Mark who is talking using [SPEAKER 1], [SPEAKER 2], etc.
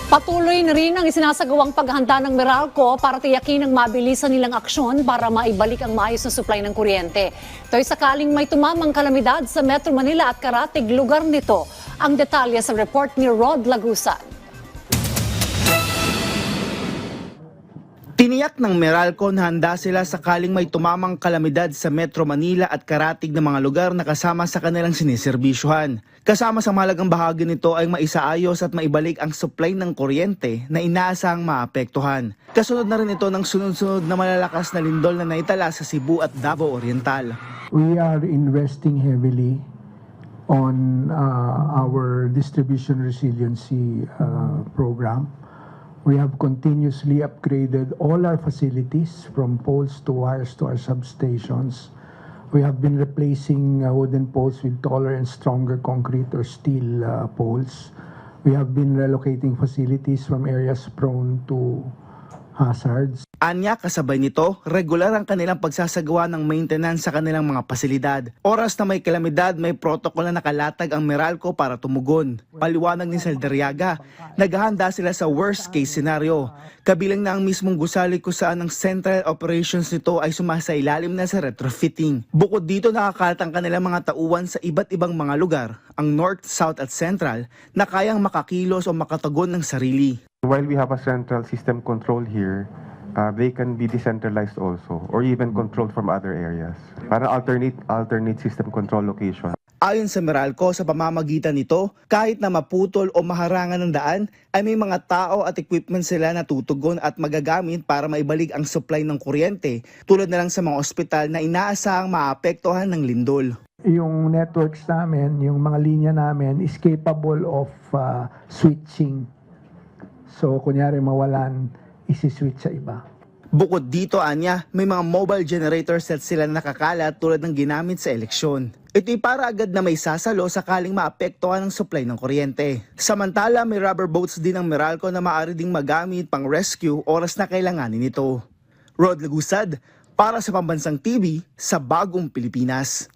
[SPEAKER 1] Patuloy na rin ang isinasagawang paghahanda ng Meralco para tiyakin ang mabilisan nilang aksyon para maibalik ang maayos na supply ng kuryente. Ito'y sakaling may tumamang kalamidad sa Metro Manila at karatig lugar nito. Ang detalye sa report ni Rod Lagusan.
[SPEAKER 2] Tiniyak ng Meralco na handa sila sakaling may tumamang kalamidad sa Metro Manila at karatig ng mga lugar na kasama sa kanilang siniserbisyuhan. Kasama sa mahalagang bahagi nito ay maisaayos at maibalik ang supply ng kuryente na inaasahang maapektuhan. Kasunod na rin ito ng sunod-sunod na malalakas na lindol na naitala sa Cebu at Davao Oriental.
[SPEAKER 3] We are investing heavily on our distribution resiliency program. We have continuously upgraded all our facilities from poles to wires to our substations. We have been replacing wooden poles with taller and stronger concrete or steel poles. We have been relocating facilities from areas prone to hazards.
[SPEAKER 2] Anya, kasabay nito, regular ang kanilang pagsasagawa ng maintenance sa kanilang mga pasilidad. Oras na may kalamidad, may protocol na nakalatag ang Meralco para tumugon. Paliwanag ni Saldariaga, naghahanda sila sa worst case scenario. Kabilang na ang mismong gusali kung saan ang central operations nito ay sumasailalim na sa retrofitting. Bukod dito, nakakalat ang kanilang mga tauhan sa iba't ibang mga lugar, ang North, South at Central, na kayang makakilos o makatagon ng sarili.
[SPEAKER 4] While we have a central system control here, they can be decentralized also or even controlled from other areas. Para alternate system control location.
[SPEAKER 2] Ayon sa Meralco, sa pamamagitan nito, kahit na maputol o maharangan ng daan, ay may mga tao at equipment sila na tutugon at magagamit para maibalik ang supply ng kuryente, tulad na lang sa mga ospital na inaasahang maapektuhan ng lindol.
[SPEAKER 3] Yung networks namin, yung mga linya namin is capable of switching. So kunyari mawalan, isi-switch sa iba.
[SPEAKER 2] Bukod dito, Anya, may mga mobile generator set sila na nakakalat tulad ng ginamit sa eleksyon. Ito'y para agad na may sasalo sakaling maapektuhan ang supply ng kuryente. Samantala, may rubber boats din ang Meralco na maaari ding magamit pang rescue oras na kailanganin ito. Rod Lagusad, para sa Pambansang TV, sa Bagong Pilipinas.